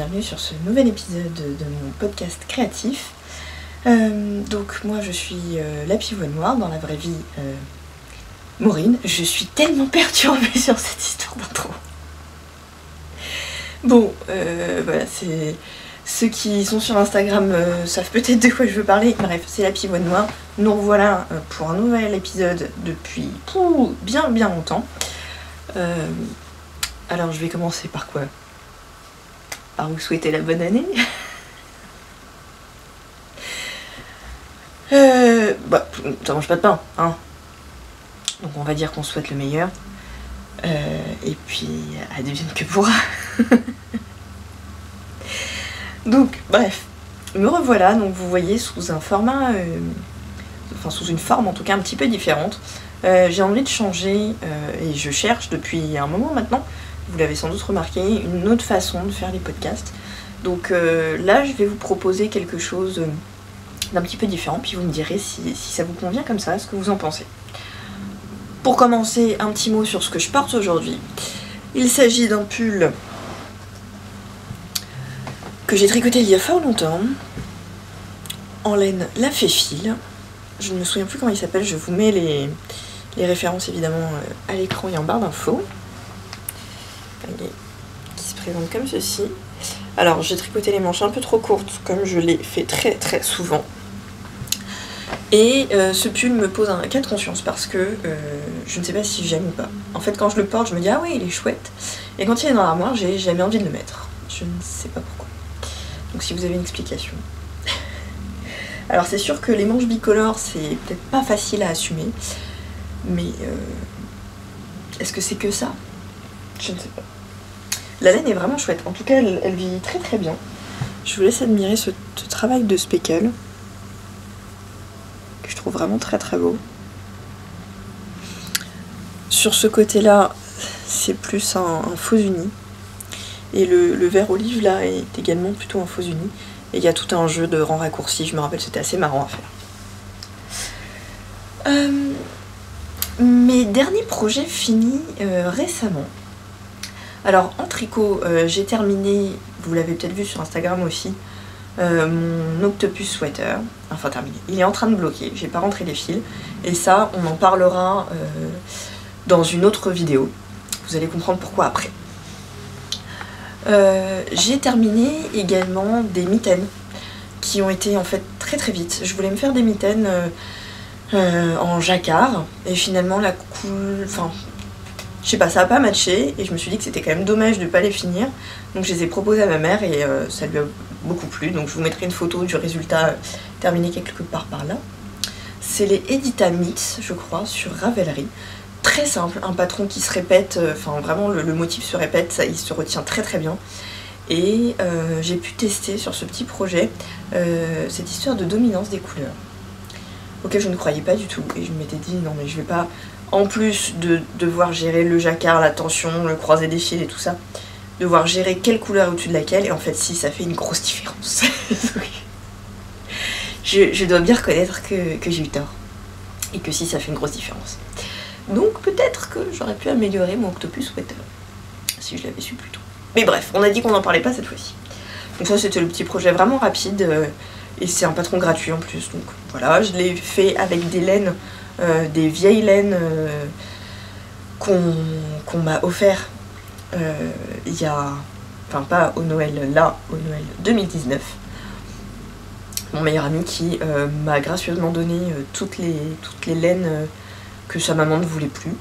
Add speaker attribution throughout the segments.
Speaker 1: bienvenue sur ce nouvel épisode de mon podcast créatif. Donc moi je suis la pivoine noire dans la vraie vie, Maureen. Je suis tellement perturbée sur cette histoire d'intro. Bon, voilà, c'est... Ceux qui sont sur Instagram savent peut-être de quoi je veux parler. Bref, c'est la pivoine noire. Nous revoilà pour un nouvel épisode depuis bien longtemps. Alors je vais commencer par quoi? Par vous souhaiter la bonne année. Bah, ça mange pas de pain, hein. Donc on va dire qu'on souhaite le meilleur. Et puis, advienne que pourra. Donc, bref, me revoilà. Donc vous voyez sous un format, enfin sous une forme en tout cas un petit peu différente. J'ai envie de changer et je cherche depuis un moment maintenant, vous l'avez sans doute remarqué, une autre façon de faire les podcasts. Donc là je vais vous proposer quelque chose d'un petit peu différent, puis vous me direz si ça vous convient comme ça, ce que vous en pensez. Pour commencer, un petit mot sur ce que je porte aujourd'hui. Il s'agit d'un pull que j'ai tricoté il y a fort longtemps, en laine la Féfile. Je ne me souviens plus comment il s'appelle, je vous mets les références évidemment à l'écran et en barre d'infos. Qui se présente comme ceci. Alors j'ai tricoté les manches un peu trop courtes comme je l'ai fait très souvent. Et ce pull me pose un cas de conscience parce que je ne sais pas si j'aime ou pas. En fait quand je le porte je me dis ah ouais il est chouette. Et quand il est dans l'armoire j'ai jamais envie de le mettre. Je ne sais pas pourquoi. Donc si vous avez une explication. Alors c'est sûr que les manches bicolores c'est peut-être pas facile à assumer. Mais est-ce que c'est que ça? Je ne sais pas. La laine est vraiment chouette. En tout cas elle vit très bien. Je vous laisse admirer ce travail de speckle. Que je trouve vraiment très beau. Sur ce côté là c'est plus un faux uni. Et le vert olive là est également plutôt un faux uni. Et il y a tout un jeu de rangs raccourcis, je me rappelle, c'était assez marrant à faire. Mes derniers projets finis récemment. Alors en tricot, j'ai terminé, vous l'avez peut-être vu sur Instagram aussi, mon octopus sweater. Enfin terminé, il est en train de bloquer, j'ai pas rentré les fils. Et ça, on en parlera dans une autre vidéo. Vous allez comprendre pourquoi après. J'ai terminé également des mitaines qui ont été en fait très vite. Je voulais me faire des mitaines en jacquard et finalement la couleur, enfin je sais pas, ça a pas matché et je me suis dit que c'était quand même dommage de pas les finir. Donc je les ai proposées à ma mère et ça lui a beaucoup plu. Donc je vous mettrai une photo du résultat terminé quelque part par là. C'est les Edita Mix, je crois, sur Ravelry. Très simple, un patron qui se répète, enfin vraiment le motif se répète, ça, il se retient très bien. Et j'ai pu tester sur ce petit projet cette histoire de dominance des couleurs, auquel je ne croyais pas du tout. Et je m'étais dit non mais je vais pas, en plus de devoir gérer le jacquard, la tension, le croisé des fils et tout ça, devoir gérer quelle couleur est au-dessus de laquelle, et en fait si ça fait une grosse différence. je dois bien reconnaître que j'ai eu tort, et que si ça fait une grosse différence. Donc peut-être que j'aurais pu améliorer mon octopus sweater, si je l'avais su plus tôt. Mais bref, on a dit qu'on n'en parlait pas cette fois-ci. Donc ça c'était le petit projet vraiment rapide, et c'est un patron gratuit en plus. Donc voilà, je l'ai fait avec des laines, des vieilles laines qu'on m'a offert il y a... Enfin pas au Noël là, au Noël 2019. Mon meilleur ami qui m'a gracieusement donné toutes les laines que sa maman ne voulait plus.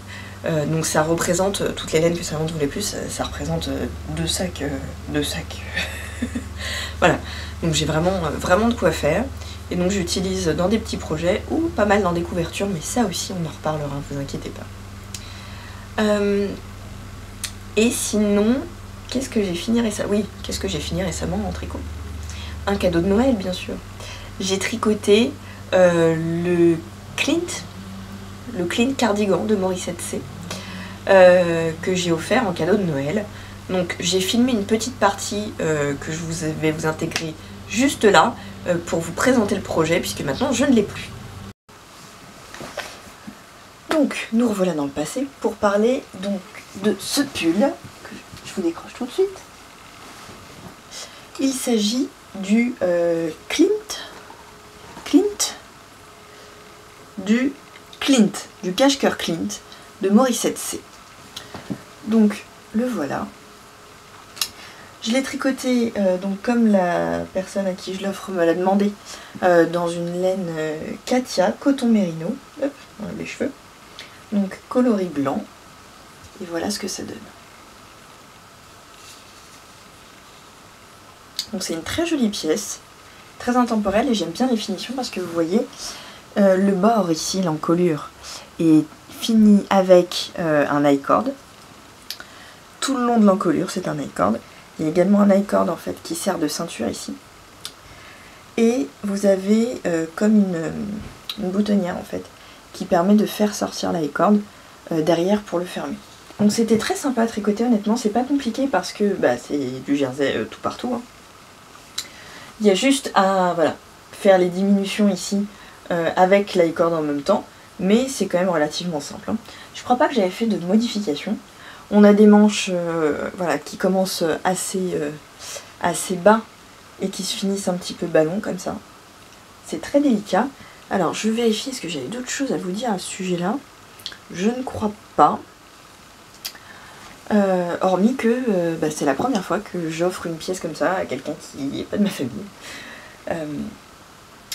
Speaker 1: Donc ça représente, toutes les laines que sa maman ne voulait plus, ça représente deux sacs. Voilà, donc j'ai vraiment de quoi faire. Et donc j'utilise dans des petits projets ou pas mal dans des couvertures, mais ça aussi on en reparlera, ne vous inquiétez pas. Et sinon, qu'est-ce que j'ai fini récemment? Oui, qu'est-ce que j'ai fini récemment en tricot? Un cadeau de Noël bien sûr. J'ai tricoté le Clint cardigan de Morissette C, que j'ai offert en cadeau de Noël. Donc j'ai filmé une petite partie que je vais vous intégrer juste là pour vous présenter le projet, puisque maintenant je ne l'ai plus. Donc nous revoilà dans le passé pour parler donc de ce pull que je vous décroche tout de suite. Il s'agit du Clint, du cache-cœur Clint de Morissette C. Donc le voilà. Je l'ai tricoté donc comme la personne à qui je l'offre me l'a demandé, dans une laine Katia coton mérino. Hop, on a les cheveux. Donc coloris blanc. Et voilà ce que ça donne. Donc c'est une très jolie pièce, très intemporelle, et j'aime bien les finitions parce que vous voyez, le bord ici, l'encolure, est fini avec un I-cord. Tout le long de l'encolure, c'est un I-cord. Il y a également un I-cord en fait qui sert de ceinture ici. Et vous avez comme une boutonnière en fait qui permet de faire sortir l'I-cord derrière pour le fermer. Donc c'était très sympa à tricoter, honnêtement, c'est pas compliqué parce que bah, c'est du jersey tout partout. Hein. Il y a juste à voilà, faire les diminutions ici avec l'I-cord en même temps, mais c'est quand même relativement simple. Hein. Je crois pas que j'avais fait de modifications. On a des manches voilà, qui commencent assez bas et qui se finissent un petit peu ballon comme ça. C'est très délicat. Alors je vérifie, est-ce que j'avais d'autres choses à vous dire à ce sujet-là? Je ne crois pas. Hormis que bah, c'est la première fois que j'offre une pièce comme ça à quelqu'un qui n'est pas de ma famille.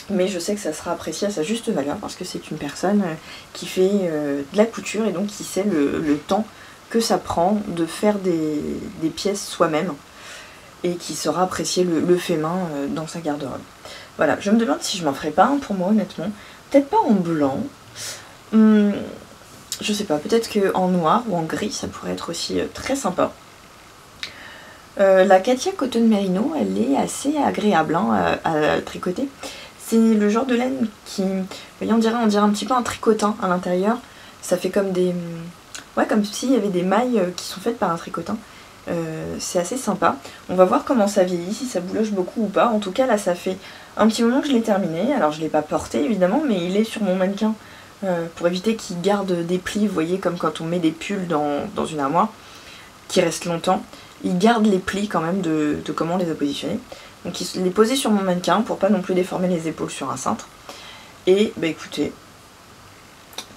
Speaker 1: Mais je sais que ça sera apprécié à sa juste valeur parce que c'est une personne qui fait de la couture et donc qui sait le temps que ça prend de faire des pièces soi-même et qui saura apprécier le fait main dans sa garde-robe. Voilà, je me demande si je m'en ferai pas un pour moi honnêtement. Peut-être pas en blanc. Je sais pas, peut-être qu'en noir ou en gris ça pourrait être aussi très sympa. La Katia Cotton Merino, elle est assez agréable hein, à tricoter. C'est le genre de laine qui, vous voyez, on dirait un petit peu un tricotin à l'intérieur. Ça fait comme des... Ouais, comme s'il y avait des mailles qui sont faites par un tricotin. C'est assez sympa. On va voir comment ça vieillit, si ça bouloche beaucoup ou pas. En tout cas, là, ça fait un petit moment que je l'ai terminé. Alors, je ne l'ai pas porté, évidemment, mais il est sur mon mannequin pour éviter qu'il garde des plis. Vous voyez, comme quand on met des pulls dans une armoire, qui restent longtemps. Il garde les plis quand même de comment on les a positionnés. Donc, il est posé sur mon mannequin pour pas non plus déformer les épaules sur un cintre. Et, bah écoutez,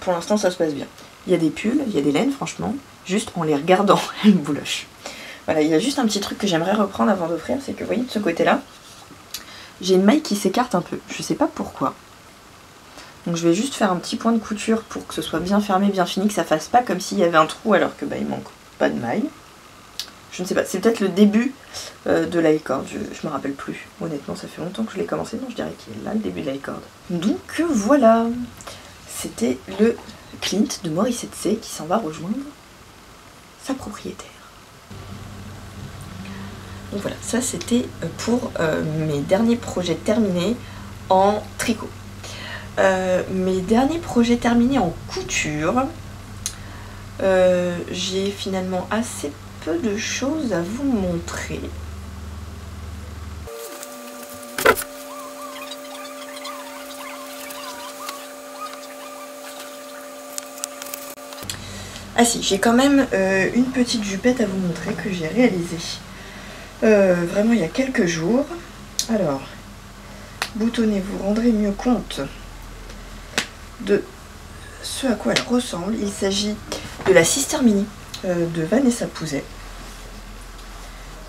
Speaker 1: pour l'instant, ça se passe bien. Il y a des pulls, il y a des laines, franchement. Juste en les regardant, elles boulochent. Voilà, il y a juste un petit truc que j'aimerais reprendre avant d'offrir, c'est que vous voyez de ce côté-là, j'ai une maille qui s'écarte un peu, je sais pas pourquoi. Donc je vais juste faire un petit point de couture pour que ce soit bien fermé, bien fini, que ça fasse pas comme s'il y avait un trou alors que bah, il manque pas de maille. Je ne sais pas, c'est peut-être le début de l'I-cord, je me rappelle plus. Honnêtement, ça fait longtemps que je l'ai commencé, donc je dirais qu'il est là le début de l'I-cord. Donc voilà, c'était le Clint de Morissette C qui s'en va rejoindre sa propriétaire. Donc voilà, ça c'était pour mes derniers projets terminés en tricot. Mes derniers projets terminés en couture, j'ai finalement assez peu de choses à vous montrer. Ah si, j'ai quand même une petite jupette à vous montrer que j'ai réalisée. Vraiment il y a quelques jours. Alors, boutonnez, vous rendrez mieux compte de ce à quoi elle ressemble. Il s'agit de la Sister Mini de Vanessa Pouzet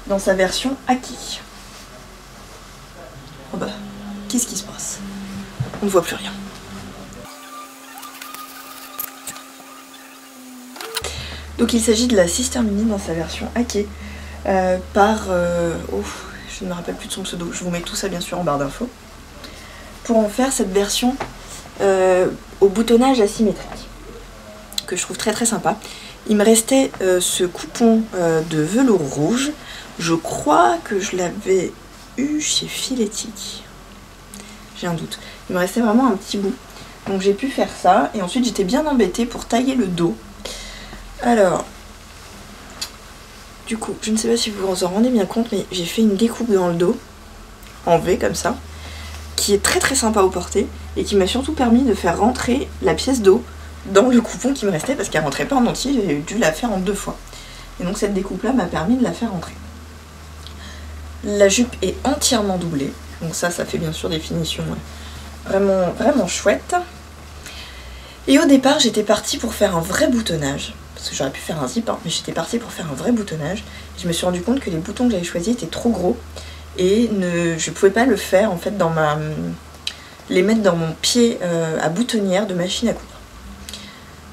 Speaker 1: dans sa version Aki. Oh bah, qu'est-ce qui se passe? On ne voit plus rien. Donc il s'agit de la Sister Mini dans sa version Aki. Par... oh, je ne me rappelle plus de son pseudo, je vous mets tout ça bien sûr en barre d'infos. Pour en faire cette version au boutonnage asymétrique, que je trouve très très sympa. Il me restait ce coupon de velours rouge, je crois que je l'avais eu chez Filetic. J'ai un doute. Il me restait vraiment un petit bout. Donc j'ai pu faire ça, et ensuite j'étais bien embêtée pour tailler le dos. Alors... Du coup, je ne sais pas si vous vous en rendez bien compte, mais j'ai fait une découpe dans le dos, en V comme ça, qui est très très sympa au porté, et qui m'a surtout permis de faire rentrer la pièce d'eau dans le coupon qui me restait, parce qu'elle rentrait pas en entier, j'ai dû la faire en 2 fois. Et donc cette découpe là m'a permis de la faire rentrer. La jupe est entièrement doublée, donc ça fait bien sûr des finitions vraiment, vraiment chouettes. Et au départ j'étais partie pour faire un vrai boutonnage, parce que j'aurais pu faire un zip, hein, mais j'étais partie pour faire un vrai boutonnage. Je me suis rendu compte que les boutons que j'avais choisis étaient trop gros et je pouvais pas le faire en fait les mettre dans mon pied à boutonnière de machine à coudre.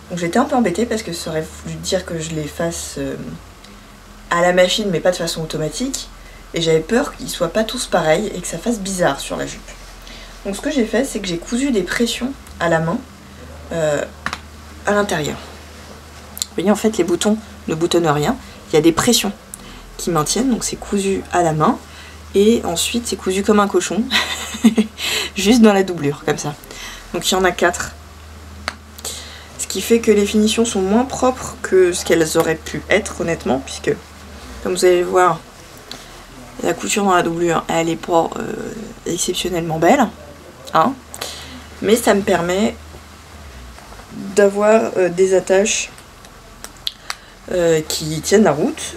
Speaker 1: Donc j'étais un peu embêtée parce que ça aurait voulu dire que je les fasse à la machine mais pas de façon automatique, et j'avais peur qu'ils soient pas tous pareils et que ça fasse bizarre sur la jupe. Donc ce que j'ai fait, c'est que j'ai cousu des pressions à la main à l'intérieur. Vous voyez, en fait les boutons ne boutonnent rien, il y a des pressions qui maintiennent, donc c'est cousu à la main et ensuite c'est cousu comme un cochon juste dans la doublure comme ça. Donc il y en a 4, ce qui fait que les finitions sont moins propres que ce qu'elles auraient pu être honnêtement, puisque comme vous allez le voir, la couture dans la doublure elle est pas exceptionnellement belle, hein, mais ça me permet d'avoir des attaches qui tiennent la route,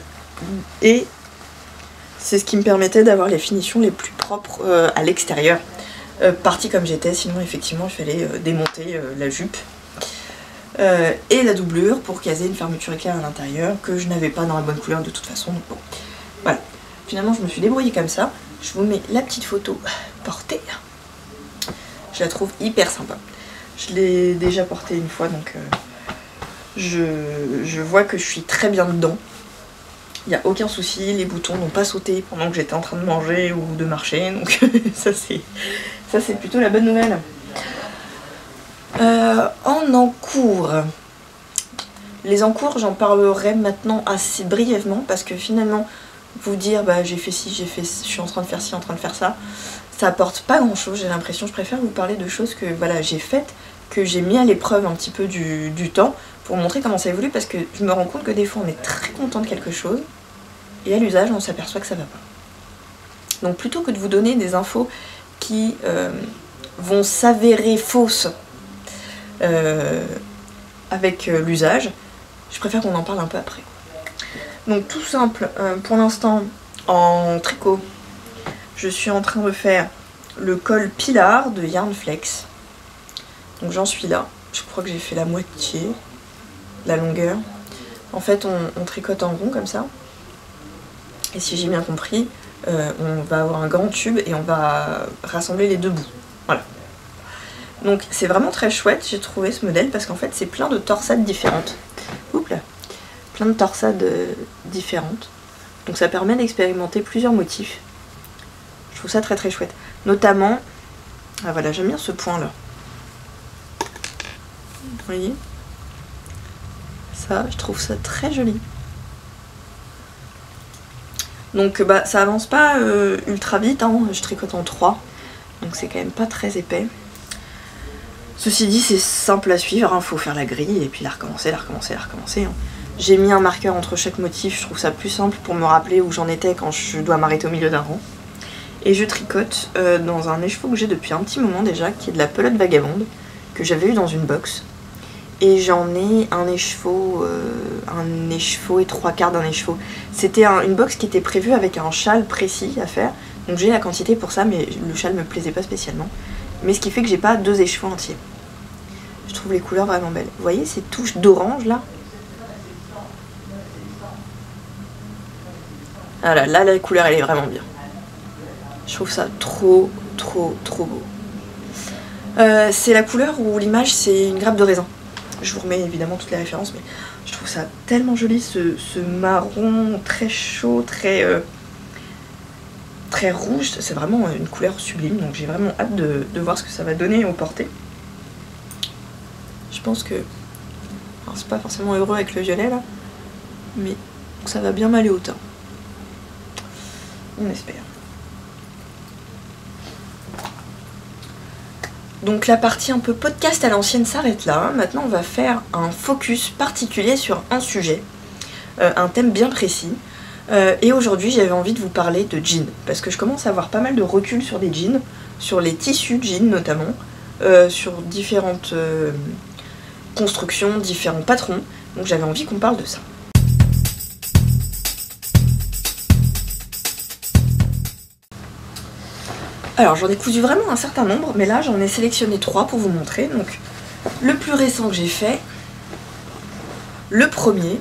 Speaker 1: et c'est ce qui me permettait d'avoir les finitions les plus propres à l'extérieur, partie comme j'étais, sinon effectivement il fallait démonter la jupe et la doublure pour caser une fermeture éclair à l'intérieur que je n'avais pas dans la bonne couleur de toute façon. Donc bon, voilà, finalement je me suis débrouillée comme ça. Je vous mets la petite photo portée, je la trouve hyper sympa. Je l'ai déjà portée une fois, donc je vois que je suis très bien dedans. Il n'y a aucun souci, les boutons n'ont pas sauté pendant que j'étais en train de manger ou de marcher, donc ça c'est plutôt la bonne nouvelle. En encours, les encours j'en parlerai maintenant assez brièvement, parce que finalement vous dire bah j'ai fait ci, je suis en train de faire ci, en train de faire ça, ça apporte pas grand chose, j'ai l'impression. Je préfère vous parler de choses que voilà j'ai faites, que j'ai mis à l'épreuve un petit peu du temps, pour montrer comment ça évolue, parce que je me rends compte que des fois on est très content de quelque chose et à l'usage on s'aperçoit que ça va pas. Donc plutôt que de vous donner des infos qui vont s'avérer fausses avec l'usage, je préfère qu'on en parle un peu après. Donc tout simple, pour l'instant en tricot je suis en train de faire le col Pilar de Yarnflex. Donc j'en suis là, je crois que j'ai fait la moitié, la longueur. En fait on tricote en rond comme ça, et si j'ai bien compris on va avoir un grand tube et on va rassembler les deux bouts, voilà. Donc c'est vraiment très chouette, j'ai trouvé ce modèle, parce qu'en fait c'est plein de torsades différentes. Oups là. Plein de torsades différentes, donc ça permet d'expérimenter plusieurs motifs. Je trouve ça très très chouette, notamment, ah voilà, j'aime bien ce point là, vous voyez, ça je trouve ça très joli. Donc bah ça avance pas ultra vite, hein. Je tricote en 3, donc c'est quand même pas très épais. Ceci dit c'est simple à suivre, hein. Faut faire la grille et puis la recommencer, hein. J'ai mis un marqueur entre chaque motif, je trouve ça plus simple pour me rappeler où j'en étais quand je dois m'arrêter au milieu d'un rang. Et je tricote dans un écheveau que j'ai depuis un petit moment déjà, qui est de la pelote vagabonde, que j'avais eu dans une box. Et j'en ai un écheveau et 3/4 d'un écheveau. C'était une box qui était prévue avec un châle précis à faire, donc j'ai la quantité pour ça, mais le châle me plaisait pas spécialement. Mais ce qui fait que j'ai pas 2 écheveaux entiers. Je trouve les couleurs vraiment belles. Vous voyez ces touches d'orange là? Voilà, là la couleur elle est vraiment bien. Je trouve ça trop beau. C'est la couleur où l'image c'est une grappe de raisin. Je vous remets évidemment toutes les références, mais je trouve ça tellement joli, ce marron très chaud, très rouge. C'est vraiment une couleur sublime, donc j'ai vraiment hâte de voir ce que ça va donner au porté. Je pense que, alors c'est pas forcément heureux avec le violet là, mais ça va bien m'aller au teint. On espère. Donc la partie un peu podcast à l'ancienne s'arrête là. Maintenant on va faire un focus particulier sur un sujet, un thème bien précis. Et aujourd'hui j'avais envie de vous parler de jeans, parce que je commence à avoir pas mal de recul sur des jeans, sur les tissus de jeans notamment, sur différentes constructions, différents patrons. Donc j'avais envie qu'on parle de ça. Alors j'en ai cousu vraiment un certain nombre, mais là j'en ai sélectionné 3 pour vous montrer. Donc le plus récent que j'ai fait, le premier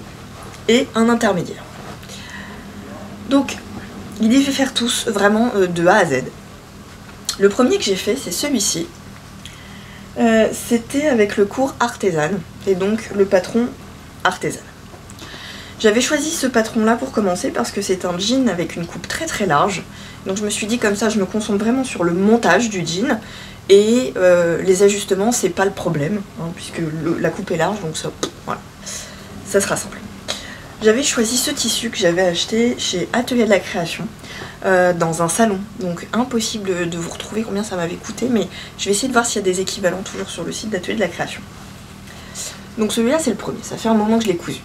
Speaker 1: et un intermédiaire. Donc l'idée est de faire tous vraiment de A à Z. Le premier que j'ai fait, c'est celui-ci. C'était avec le cours artisan et donc le patron artisan. J'avais choisi ce patron là pour commencer parce que c'est un jean avec une coupe très très large. Donc je me suis dit comme ça je me concentre vraiment sur le montage du jean et les ajustements c'est pas le problème hein, puisque la coupe est large donc ça, voilà, ça sera simple. J'avais choisi ce tissu que j'avais acheté chez Atelier de la Création dans un salon, donc impossible de vous retrouver combien ça m'avait coûté, mais je vais essayer de voir s'il y a des équivalents toujours sur le site d'Atelier de la Création. Donc celui-là c'est le premier, ça fait un moment que je l'ai cousu.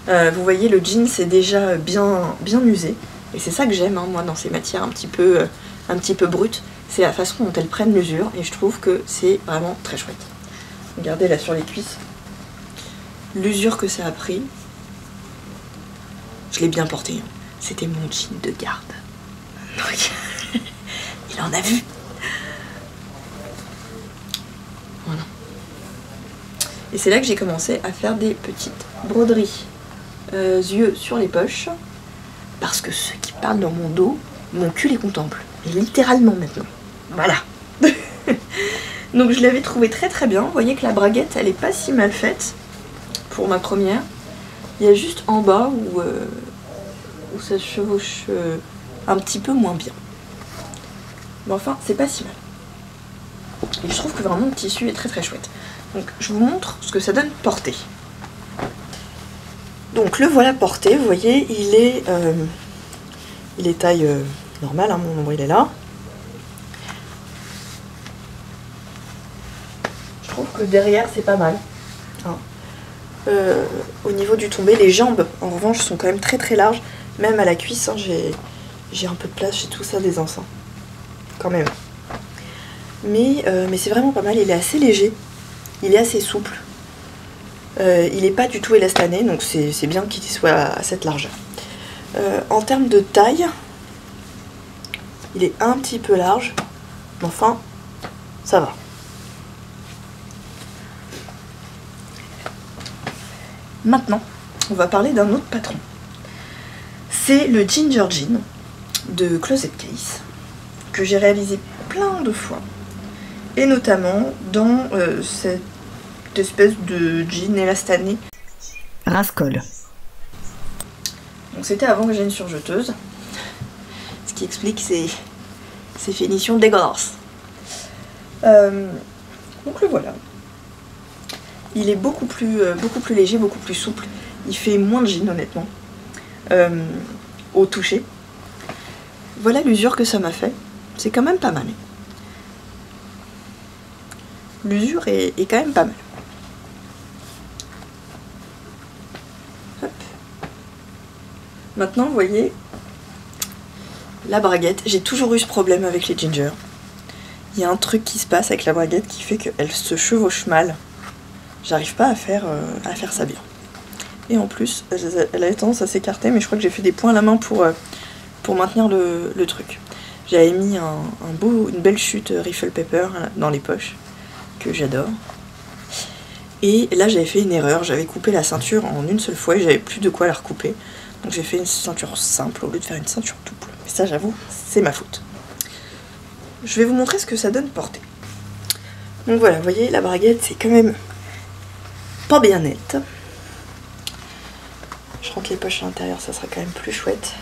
Speaker 1: Vous voyez le jean c'est déjà bien usé, et c'est ça que j'aime hein, moi dans ces matières un petit peu brutes, c'est la façon dont elles prennent l'usure, et je trouve que c'est vraiment très chouette. Regardez là sur les cuisses, l'usure que ça a pris, je l'ai bien porté. Hein. C'était mon jean de garde. Donc, il en a vu. Voilà. Et c'est là que j'ai commencé à faire des petites broderies yeux sur les poches. Parce que ceux qui parlent dans mon dos, mon cul les contemple. Et littéralement maintenant. Voilà. Donc je l'avais trouvé très très bien. Vous voyez que la braguette, elle est pas si mal faite pour ma première. Il y a juste en bas où ça se chevauche un petit peu moins bien. Mais enfin, c'est pas si mal. Et je trouve que vraiment le tissu est très très chouette. Donc je vous montre ce que ça donne porté. Donc le voilà porté, vous voyez, il est taille normale, hein, mon nombril est là. Je trouve que derrière c'est pas mal. Hein. Au niveau du tombé, les jambes en revanche sont quand même très très larges. Même à la cuisse, hein, j'ai un peu de place, j'ai tout ça des enceintes. Quand même. Mais c'est vraiment pas mal, il est assez léger. Il est assez souple. Il n'est pas du tout élastané, donc c'est bien qu'il soit à cette largeur. En termes de taille, il est un petit peu large. Mais enfin, ça va. Maintenant, on va parler d'un autre patron. C'est le Ginger Jean de Closet Case, que j'ai réalisé plein de fois. Et notamment dans cette espèce de jean élastané rince-colle. Donc c'était avant que j'ai une surjeteuse, ce qui explique ces finitions dégueulasses. Donc le voilà. Il est beaucoup plus léger, beaucoup plus souple. Il fait moins de jean honnêtement. Au toucher. Voilà l'usure que ça m'a fait. C'est quand même pas mal. L'usure est quand même pas mal. Hop. Maintenant, vous voyez, la braguette. J'ai toujours eu ce problème avec les Ginger. Il y a un truc qui se passe avec la braguette qui fait qu'elle se chevauche mal. J'arrive pas à faire ça bien. Et en plus, elle a tendance à s'écarter, mais je crois que j'ai fait des points à la main pour maintenir le truc. J'avais mis une belle chute Riffle Pepper dans les poches, que j'adore. Et là j'avais fait une erreur, j'avais coupé la ceinture en une seule fois et j'avais plus de quoi la recouper. Donc j'ai fait une ceinture simple au lieu de faire une ceinture double. Et ça j'avoue, c'est ma faute. Je vais vous montrer ce que ça donne porté. Donc voilà, vous voyez, la braguette c'est quand même pas bien nette. Je crois que les poches à l'intérieur ça sera quand même plus chouette.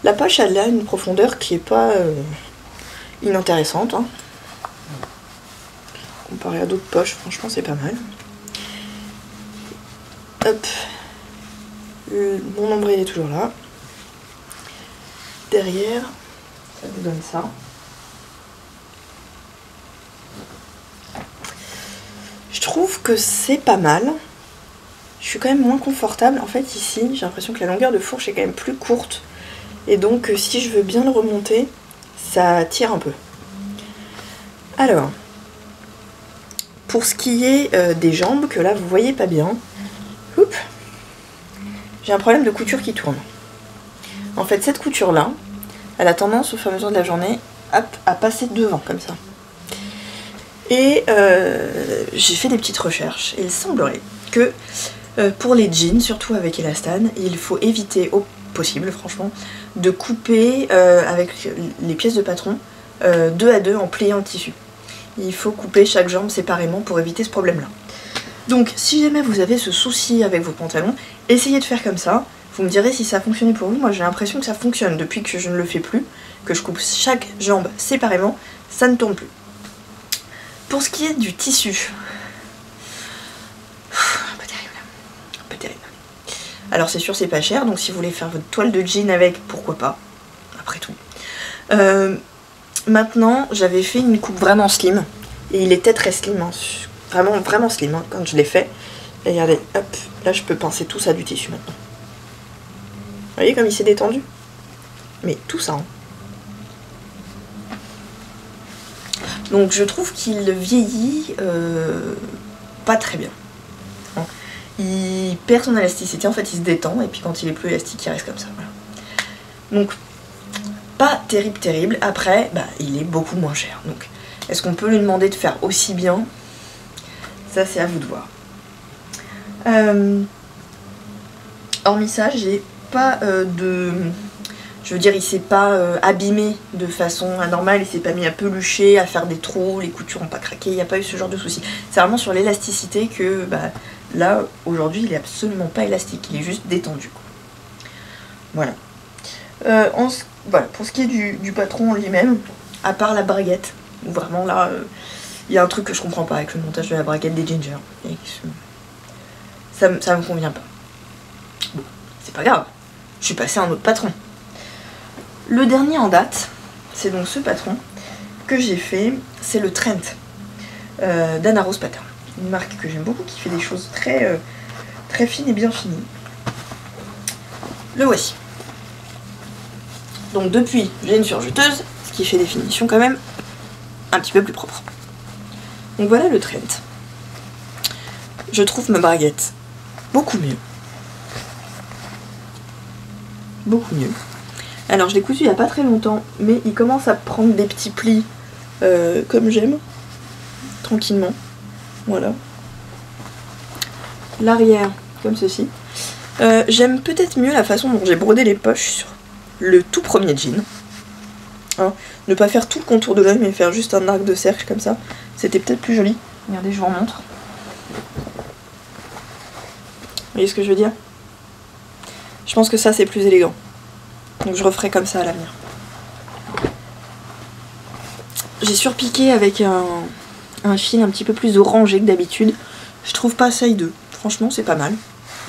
Speaker 1: La poche elle a une profondeur qui est pas inintéressante. Hein. Comparé à d'autres poches, franchement c'est pas mal. Hop. Mon nombril est toujours là. Derrière, ça vous donne ça. Je trouve que c'est pas mal. Je suis quand même moins confortable. En fait ici, j'ai l'impression que la longueur de fourche est quand même plus courte. Et donc si je veux bien le remonter, ça tire un peu. Alors, pour ce qui est des jambes, que là vous voyez pas bien, j'ai un problème de couture qui tourne. En fait cette couture là, elle a tendance au fur et à mesure de la journée hop, à passer devant comme ça. Et j'ai fait des petites recherches et il semblerait que pour les jeans, surtout avec élastane, il faut éviter au possible, franchement, de couper avec les pièces de patron 2 à 2 en pliant le tissu. Il faut couper chaque jambe séparément pour éviter ce problème-là. Donc si jamais vous avez ce souci avec vos pantalons, essayez de faire comme ça. Vous me direz si ça a fonctionné pour vous. Moi j'ai l'impression que ça fonctionne depuis que je ne le fais plus, que je coupe chaque jambe séparément, ça ne tourne plus. Pour ce qui est du tissu, un peu terrible, un peu terrible. Alors c'est sûr c'est pas cher, donc si vous voulez faire votre toile de jean avec, pourquoi pas, après tout. Maintenant j'avais fait une coupe vraiment slim, et il était très slim, hein. Vraiment, vraiment slim hein, quand je l'ai fait. Et regardez, hop, là je peux pincer tout ça du tissu maintenant. Vous voyez comme il s'est détendu? Mais tout ça. Hein. Donc je trouve qu'il vieillit pas très bien. Hein. Il perd son élasticité, en fait il se détend, et puis quand il est plus élastique il reste comme ça. Voilà. Donc pas terrible terrible. Après, bah, il est beaucoup moins cher. Donc est-ce qu'on peut lui demander de faire aussi bien? Ça c'est à vous de voir. Hormis ça, j'ai pas de... Je veux dire, il s'est pas abîmé de façon anormale, il s'est pas mis à pelucher, à faire des trous, les coutures ont pas craqué, il n'y a pas eu ce genre de soucis. C'est vraiment sur l'élasticité que, bah, là, aujourd'hui, il est absolument pas élastique, il est juste détendu. Quoi. Voilà. Voilà. Pour ce qui est du patron lui-même, à part la braguette, où vraiment là... il y a un truc que je comprends pas avec le montage de la braguette des Ginger. Et ça me convient pas. Bon, c'est pas grave. Je suis passée à un autre patron. Le dernier en date, c'est donc ce patron que j'ai fait. C'est le Trent d'Anna Rose Pattern. Une marque que j'aime beaucoup, qui fait des choses très, très fines et bien finies. Le voici. Donc depuis, j'ai une surjeteuse, ce qui fait des finitions quand même un petit peu plus propres. Donc voilà le Trent. Je trouve ma braguette beaucoup mieux. Beaucoup mieux. Alors je l'ai cousu il n'y a pas très longtemps, mais il commence à prendre des petits plis comme j'aime. Tranquillement. Voilà. L'arrière, comme ceci. J'aime peut-être mieux la façon dont j'ai brodé les poches sur le tout premier jean. Hein, ne pas faire tout le contour de l'œil, mais faire juste un arc de cercle comme ça. C'était peut-être plus joli. Regardez, je vous remontre. Vous voyez ce que je veux dire? Je pense que ça, c'est plus élégant. Donc je referai comme ça à l'avenir. J'ai surpiqué avec un fil un petit peu plus orangé que d'habitude. Je trouve pas ça hideux. Franchement, c'est pas mal.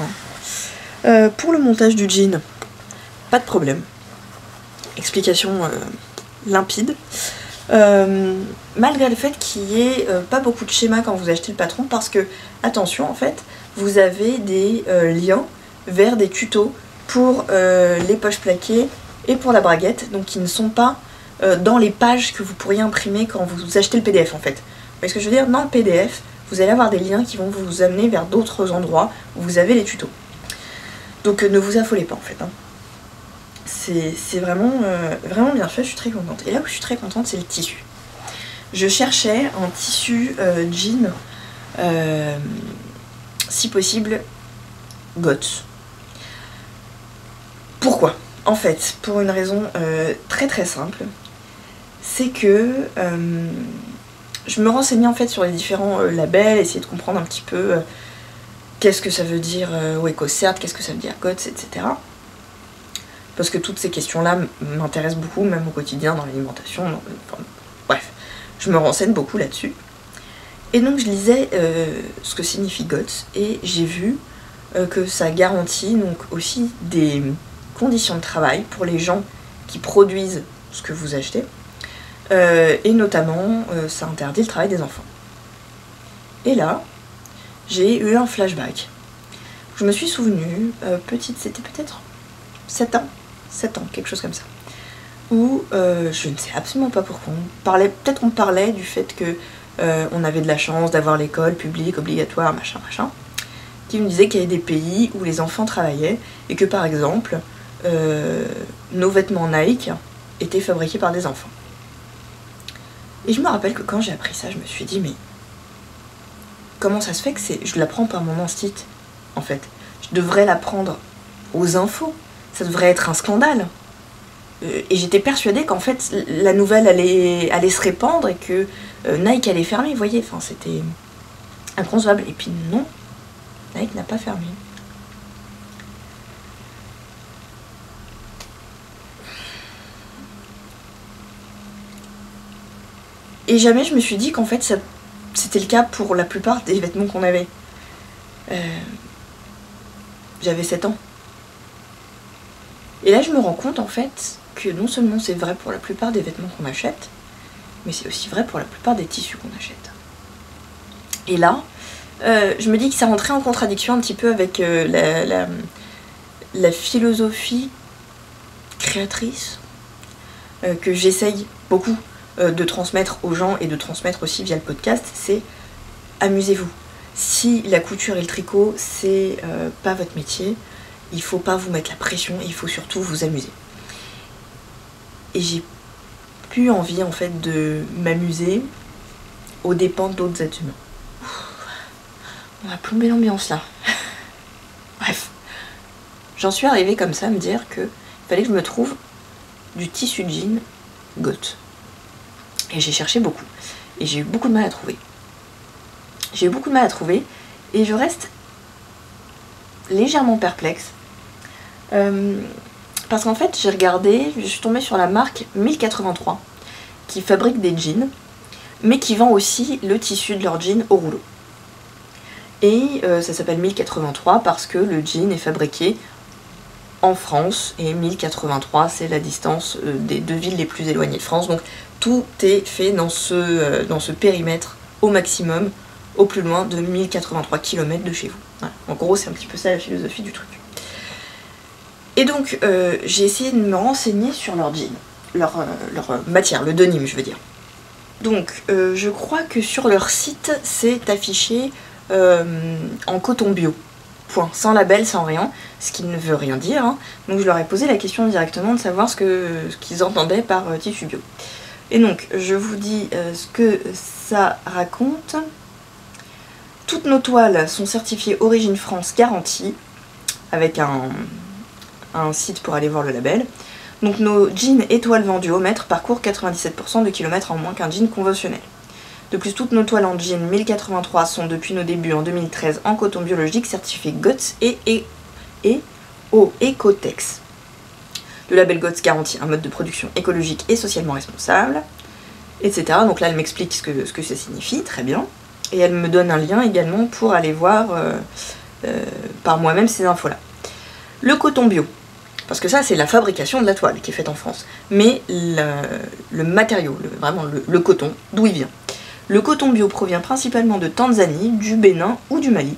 Speaker 1: Hein. Pour le montage du jean, pas de problème. Explication limpide. Malgré le fait qu'il n'y ait pas beaucoup de schémas quand vous achetez le patron, parce que, attention, en fait, vous avez des liens vers des tutos pour les poches plaquées et pour la braguette, donc qui ne sont pas dans les pages que vous pourriez imprimer quand vous achetez le PDF en fait. Vous voyez ce que je veux dire? Dans le PDF, vous allez avoir des liens qui vont vous amener vers d'autres endroits où vous avez les tutos. Donc ne vous affolez pas en fait. Hein. C'est vraiment, vraiment bien fait, je suis très contente. Et là où je suis très contente, c'est le tissu. Je cherchais un tissu jean, si possible, GOTS. Pourquoi? En fait, pour une raison très très simple, c'est que je me renseignais en fait sur les différents labels, essayer de comprendre un petit peu qu'est-ce que ça veut dire EcoCert, qu'est-ce que ça veut dire GOTS, etc. Parce que toutes ces questions-là m'intéressent beaucoup, même au quotidien, dans l'alimentation, enfin, bref, je me renseigne beaucoup là-dessus. Et donc je lisais ce que signifie GOTS, et j'ai vu que ça garantit donc aussi des conditions de travail pour les gens qui produisent ce que vous achetez, et notamment ça interdit le travail des enfants. Et là, j'ai eu un flashback. Je me suis souvenue, petite, c'était peut-être 7 ans, quelque chose comme ça, où je ne sais absolument pas pourquoi, peut-être on parlait du fait que on avait de la chance d'avoir l'école publique obligatoire, machin, qui me disait qu'il y avait des pays où les enfants travaillaient, et que par exemple, nos vêtements Nike étaient fabriqués par des enfants. Et je me rappelle que quand j'ai appris ça, je me suis dit, mais comment ça se fait que je l'apprends par mon instinct, en fait. Je devrais l'apprendre aux infos. Ça devrait être un scandale. Et j'étais persuadée qu'en fait, la nouvelle allait se répandre et que Nike allait fermer, vous voyez. Enfin, c'était inconcevable. Et puis non, Nike n'a pas fermé. Et jamais je me suis dit qu'en fait, c'était le cas pour la plupart des vêtements qu'on avait. J'avais 7 ans. Et là, je me rends compte, en fait, que non seulement c'est vrai pour la plupart des vêtements qu'on achète, mais c'est aussi vrai pour la plupart des tissus qu'on achète. Et là, je me dis que ça rentrait en contradiction un petit peu avec la philosophie créatrice que j'essaye beaucoup de transmettre aux gens et de transmettre aussi via le podcast, c'est amusez-vous. Si la couture et le tricot, c'est pas votre métier, il faut pas vous mettre la pression, il faut surtout vous amuser. Et j'ai plus envie en fait de m'amuser aux dépens d'autres êtres humains. On va plomber l'ambiance là. Bref, j'en suis arrivée comme ça à me dire que il fallait que je me trouve du tissu de jean goth. Et j'ai cherché beaucoup. Et j'ai eu beaucoup de mal à trouver. J'ai eu beaucoup de mal à trouver. Et je reste légèrement perplexe. Parce qu'en fait, j'ai regardé, je suis tombée sur la marque 1083, qui fabrique des jeans, mais qui vend aussi le tissu de leur jean au rouleau. Et ça s'appelle 1083 parce que le jean est fabriqué en France, et 1083 c'est la distance des 2 villes les plus éloignées de France, donc tout est fait dans ce périmètre au maximum, au plus loin de 1083 km de chez vous. Voilà. En gros c'est un petit peu ça la philosophie du truc. Et donc j'ai essayé de me renseigner sur leur jean, leur matière, le denim je veux dire. Donc je crois que sur leur site c'est affiché en coton bio. Point, sans label, sans rien, ce qui ne veut rien dire. Hein. Donc je leur ai posé la question directement de savoir ce qu'ils entendaient par tissu bio. Et donc je vous dis ce que ça raconte. Toutes nos toiles sont certifiées Origine France garantie, avec un site pour aller voir le label. Donc nos jeans et toiles vendus au mètre parcourent 97% de kilomètres en moins qu'un jean conventionnel. De plus, toutes nos toiles en jean 1083 sont depuis nos débuts en 2013 en coton biologique certifié GOTS et au Ecotex. Le label GOTS garantit un mode de production écologique et socialement responsable, etc. Donc là, elle m'explique ce que ça signifie, très bien. Et elle me donne un lien également pour aller voir par moi-même ces infos-là. Le coton bio, parce que ça, c'est la fabrication de la toile qui est faite en France. Mais le matériau, vraiment le coton, d'où il vient. Le coton bio provient principalement de Tanzanie, du Bénin ou du Mali,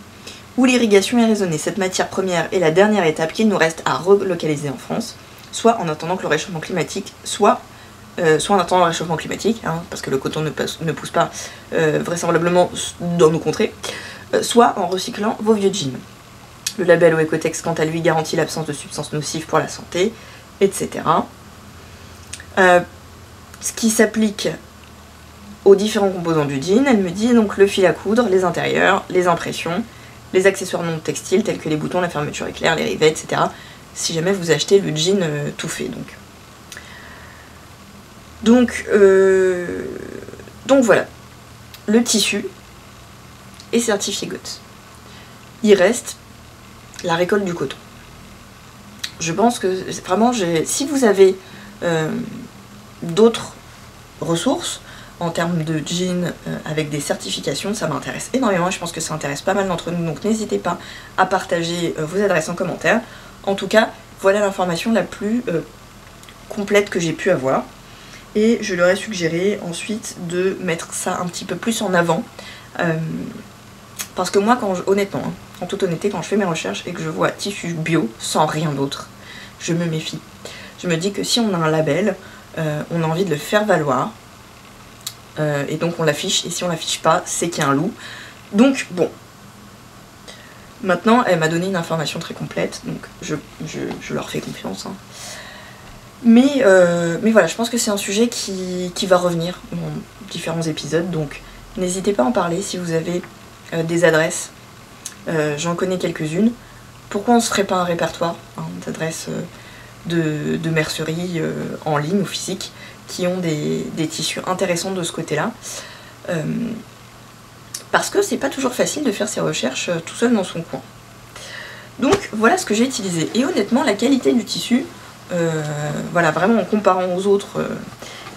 Speaker 1: où l'irrigation est raisonnée. Cette matière première est la dernière étape qu'il nous reste à relocaliser en France, soit en attendant que le réchauffement climatique, soit en attendant le réchauffement climatique, hein, parce que le coton ne pousse pas vraisemblablement dans nos contrées, soit en recyclant vos vieux jeans. Le label Ecotex, quant à lui, garantit l'absence de substances nocives pour la santé, etc. Ce qui s'applique aux différents composants du jean, elle me dit donc le fil à coudre, les intérieurs, les impressions, les accessoires non textiles tels que les boutons, la fermeture éclair, les rivets, etc. Si jamais vous achetez le jean tout fait. Donc voilà, le tissu est certifié GOTS. Il reste la récolte du coton. Je pense que vraiment, si vous avez d'autres ressources, en termes de jeans avec des certifications, ça m'intéresse énormément et je pense que ça intéresse pas mal d'entre nous, donc n'hésitez pas à partager vos adresses en commentaire. En tout cas, voilà l'information la plus complète que j'ai pu avoir et je leur ai suggéré ensuite de mettre ça un petit peu plus en avant parce que moi, honnêtement, hein, en toute honnêteté, quand je fais mes recherches et que je vois tissu bio sans rien d'autre, je me méfie. Je me dis que si on a un label, on a envie de le faire valoir. Et donc on l'affiche, et si on l'affiche pas, c'est qu'il y a un loup. Donc bon. Maintenant, elle m'a donné une information très complète, donc je leur fais confiance. Hein. Mais voilà, je pense que c'est un sujet qui va revenir dans différents épisodes, donc n'hésitez pas à en parler si vous avez des adresses. J'en connais quelques-unes. Pourquoi on ne se ferait pas un répertoire d'adresses de mercerie en ligne ou physique qui ont des tissus intéressants de ce côté-là, parce que c'est pas toujours facile de faire ses recherches tout seul dans son coin. Donc voilà ce que j'ai utilisé, et honnêtement la qualité du tissu, voilà, vraiment en comparant aux autres,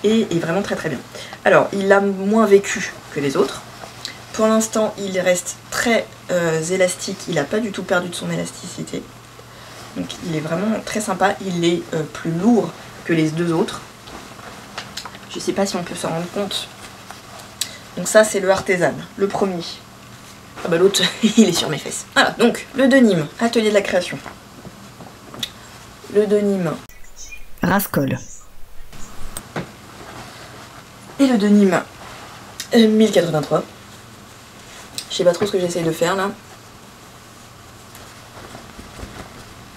Speaker 1: est vraiment très très bien. Alors il a moins vécu que les autres. Pour l'instant il reste très élastique, il n'a pas du tout perdu de son élasticité. Donc il est vraiment très sympa, il est plus lourd que les deux autres. Je sais pas si on peut s'en rendre compte. Donc ça c'est le artisan, le premier. Ah bah l'autre il est sur mes fesses. Voilà, donc le denim, atelier de la création. Le denim
Speaker 2: Rascol.
Speaker 1: Et le denim 1083. Je sais pas trop ce que j'essaye de faire là.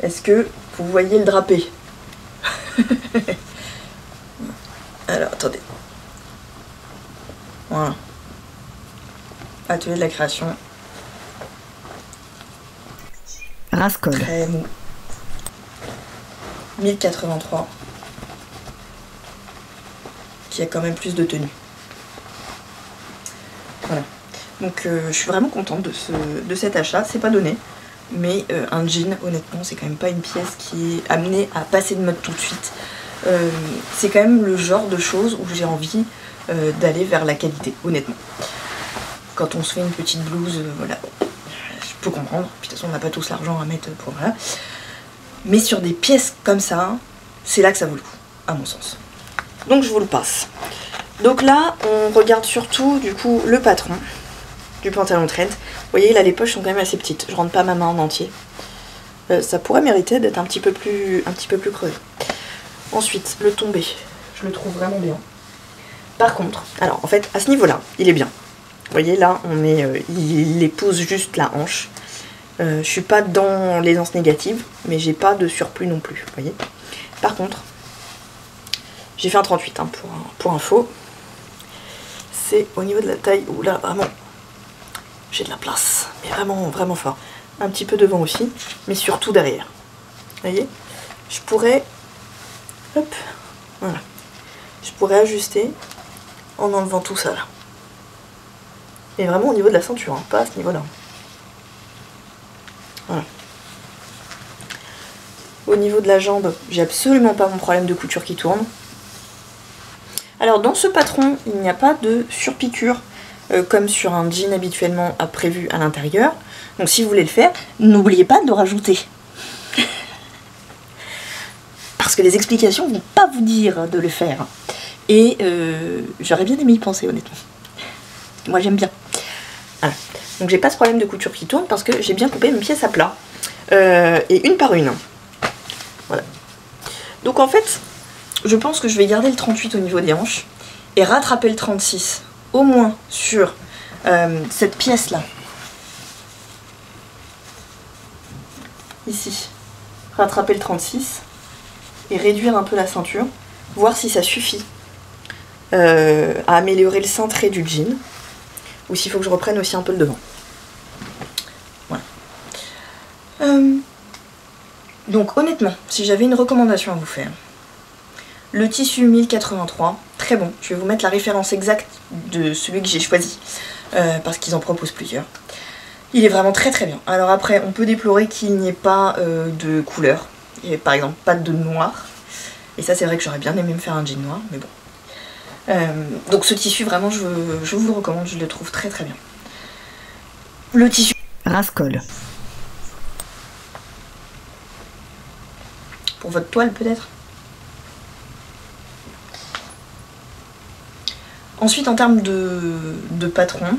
Speaker 1: Est-ce que vous voyez le drapé? Alors attendez. Voilà. Atelier de la création.
Speaker 2: Rascol.
Speaker 1: Très mou. 1083. Qui a quand même plus de tenue. Voilà. Donc je suis vraiment contente de cet achat. C'est pas donné. Mais un jean, honnêtement, c'est quand même pas une pièce qui est amenée à passer de mode tout de suite. C'est quand même le genre de choses où j'ai envie d'aller vers la qualité, honnêtement. Quand on se fait une petite blouse, voilà, je peux comprendre. Puis de toute façon, on n'a pas tous l'argent à mettre pour voilà. Mais sur des pièces comme ça, c'est là que ça vaut le coup, à mon sens. Donc je vous le passe. Donc là, on regarde surtout du coup le patron du pantalon trend. Vous voyez, là les poches sont quand même assez petites. Je rentre pas ma main en entier. Ça pourrait mériter d'être un petit peu plus creusé. Ensuite, le tombé, je le trouve vraiment bien. Par contre, alors en fait, à ce niveau-là, il est bien. Vous voyez, là, il épouse juste la hanche. Je suis pas dans l'aisance négative, mais j'ai pas de surplus non plus. Vous voyez. Par contre, j'ai fait un 38 hein, pour info. C'est au niveau de la taille où là, vraiment, j'ai de la place. Mais vraiment, vraiment fort. Un petit peu devant aussi, mais surtout derrière. Vous voyez. Je pourrais... Hop, voilà. Je pourrais ajuster en enlevant tout ça là. Et vraiment au niveau de la ceinture, hein, pas à ce niveau-là. Voilà. Au niveau de la jambe, j'ai absolument pas mon problème de couture qui tourne. Alors dans ce patron, il n'y a pas de surpiqûre comme sur un jean habituellement prévu à l'intérieur. Donc si vous voulez le faire, n'oubliez pas de rajouter. Parce que les explications vont pas vous dire de le faire. Et j'aurais bien aimé y penser honnêtement. Moi j'aime bien. Voilà. Donc j'ai pas ce problème de couture qui tourne parce que j'ai bien coupé mes pièces à plat. Et une par une. Voilà. Donc en fait, je pense que je vais garder le 38 au niveau des hanches et rattraper le 36 au moins sur cette pièce là. Ici. Rattraper le 36 et réduire un peu la ceinture. Voir si ça suffit à améliorer le cintré du jean. Ou s'il faut que je reprenne aussi un peu le devant. Voilà. Donc honnêtement, si j'avais une recommandation à vous faire, le tissu 1083, très bon. Je vais vous mettre la référence exacte de celui que j'ai choisi, parce qu'ils en proposent plusieurs. Il est vraiment très très bien. Alors après, on peut déplorer qu'il n'y ait pas de couleur. Il n'y ait par exemple pas de noir. Et ça c'est vrai que j'aurais bien aimé me faire un jean noir, mais bon. Donc ce tissu vraiment je vous le recommande, je le trouve très très bien. Le tissu
Speaker 2: Rascol.
Speaker 1: pour votre toile peut-être. Ensuite en termes de patron,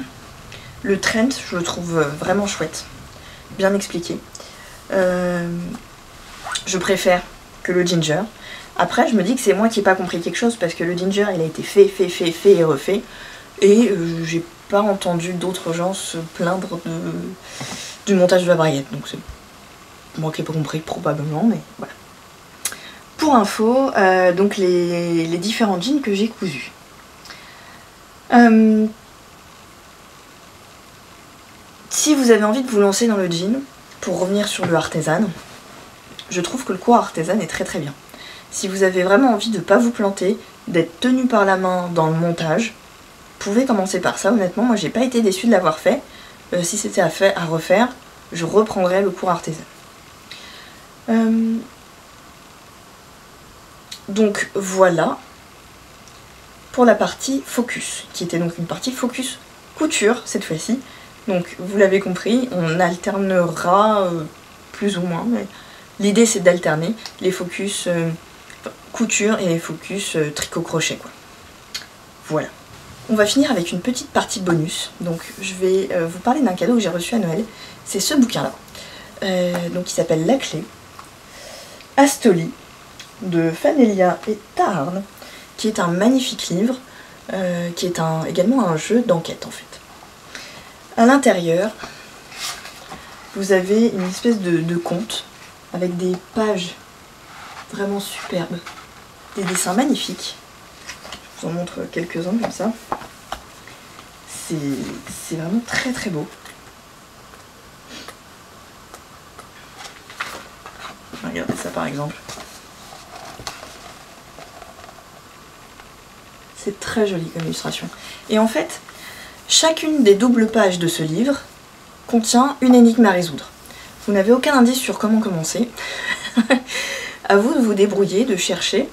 Speaker 1: le Trent je le trouve vraiment chouette, bien expliqué. Je préfère que le Ginger. Après, je me dis que c'est moi qui n'ai pas compris quelque chose parce que le Ginger, il a été fait et refait. Et j'ai pas entendu d'autres gens se plaindre du montage de la braguette. Donc c'est moi qui n'ai pas compris probablement, mais voilà. pour info, donc les différents jeans que j'ai cousus. Si vous avez envie de vous lancer dans le jean, pour revenir sur le artisan, je trouve que le cours artisan est très très bien. Si vous avez vraiment envie de ne pas vous planter, d'être tenu par la main dans le montage, vous pouvez commencer par ça. Honnêtement, moi j'ai pas été déçue de l'avoir fait. Si c'était à refaire, je reprendrais le cours artisan. Donc voilà pour la partie focus, qui était donc une partie focus couture cette fois-ci. Donc vous l'avez compris, on alternera plus ou moins, mais l'idée c'est d'alterner les focus couture et les focus tricot-crochet quoi. Voilà. On va finir avec une petite partie bonus. Donc je vais vous parler d'un cadeau que j'ai reçu à Noël. C'est ce bouquin là, donc qui s'appelle La Clé, Astoli, de Fanelia et Taharn, qui est un magnifique livre, qui est également un jeu d'enquête en fait. À l'intérieur, vous avez une espèce de conte avec des pages vraiment superbes, des dessins magnifiques. Je vous en montre quelques-uns comme ça. C'est vraiment très très beau. Regardez ça par exemple. C'est très joli comme illustration. Et en fait, chacune des doubles pages de ce livre contient une énigme à résoudre. Vous n'avez aucun indice sur comment commencer. À vous de vous débrouiller, de chercher,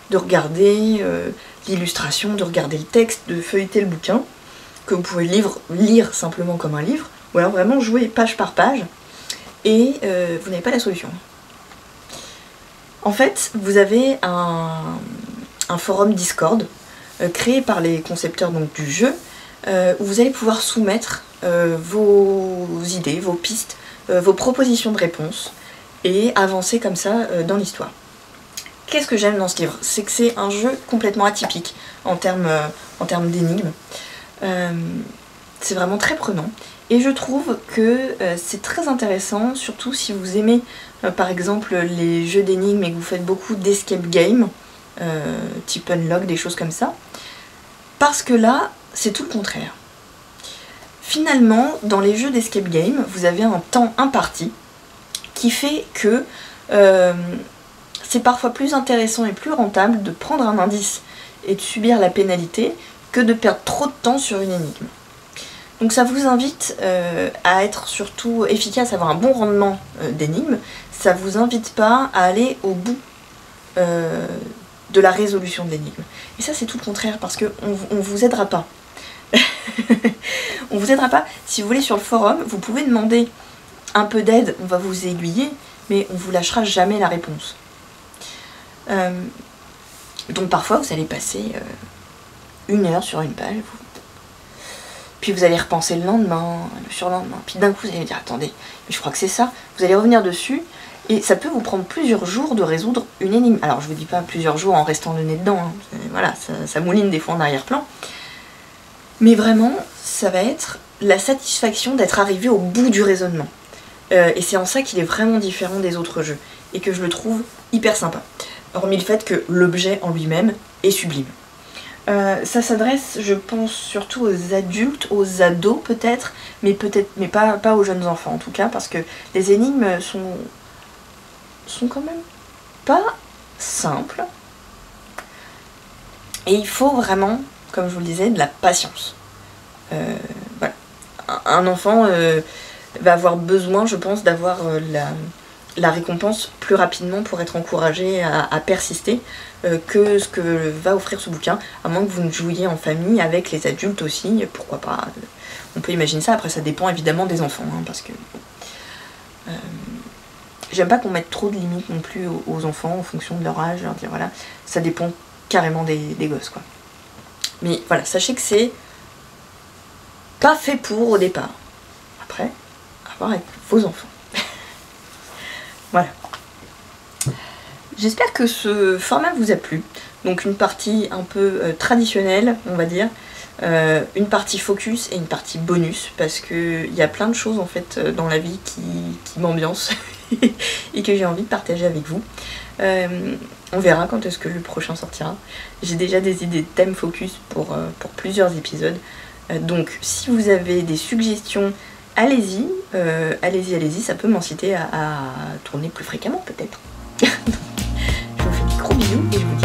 Speaker 1: de regarder l'illustration, de regarder le texte, de feuilleter le bouquin, que vous pouvez lire simplement comme un livre, ou alors vraiment jouer page par page, et vous n'avez pas la solution. En fait, vous avez un forum Discord créé par les concepteurs donc, du jeu, où vous allez pouvoir soumettre vos idées, vos pistes, vos propositions de réponse, et avancer comme ça dans l'histoire. Qu'est-ce que j'aime dans ce livre? C'est que c'est un jeu complètement atypique en termes d'énigmes. C'est vraiment très prenant. Et je trouve que c'est très intéressant, surtout si vous aimez par exemple les jeux d'énigmes et que vous faites beaucoup d'escape game, type Unlock, des choses comme ça. Parce que là, c'est tout le contraire. Finalement, dans les jeux d'escape game, vous avez un temps imparti qui fait que c'est parfois plus intéressant et plus rentable de prendre un indice et de subir la pénalité que de perdre trop de temps sur une énigme. Donc ça vous invite à être surtout efficace, à avoir un bon rendement d'énigmes. Ça vous invite pas à aller au bout de la résolution de l'énigme. Et ça c'est tout le contraire parce qu'on vous aidera pas. On vous aidera pas. Si vous voulez sur le forum, vous pouvez demander un peu d'aide, on va vous aiguiller, mais on vous lâchera jamais la réponse. Donc parfois vous allez passer 1 heure sur une page, puis vous allez repenser le lendemain, le surlendemain, puis d'un coup vous allez dire attendez, je crois que c'est ça, vous allez revenir dessus, et ça peut vous prendre plusieurs jours de résoudre une énigme. Alors je vous dis pas plusieurs jours en restant le nez dedans, hein. Voilà, ça mouline des fois en arrière-plan, mais vraiment ça va être la satisfaction d'être arrivé au bout du raisonnement. Et c'est en ça qu'il est vraiment différent des autres jeux, et que je le trouve hyper sympa. Hormis le fait que l'objet en lui-même est sublime. Ça s'adresse, je pense, surtout aux adultes, aux ados peut-être, mais pas aux jeunes enfants en tout cas, parce que les énigmes sont quand même pas simples. Et il faut vraiment, comme je vous le disais, de la patience. Voilà. Un enfant va avoir besoin, je pense, d'avoir la récompense plus rapidement pour être encouragé à persister que ce que va offrir ce bouquin, à moins que vous ne jouiez en famille avec les adultes aussi, pourquoi pas, on peut imaginer ça, après ça dépend évidemment des enfants, hein, parce que j'aime pas qu'on mette trop de limites non plus aux enfants en fonction de leur âge, leur dire voilà, ça dépend carrément des gosses quoi. Mais voilà, sachez que c'est pas fait pour au départ, après, à voir avec vos enfants. Voilà. J'espère que ce format vous a plu. Donc une partie un peu traditionnelle, on va dire, une partie focus et une partie bonus, parce qu'il y a plein de choses en fait dans la vie qui m'ambiancent et que j'ai envie de partager avec vous. On verra quand est-ce que le prochain sortira. J'ai déjà des idées de thèmes focus pour plusieurs épisodes. Donc si vous avez des suggestions, allez-y, allez-y, ça peut m'inciter à tourner plus fréquemment peut-être. Je vous fais des gros bisous et je vous dis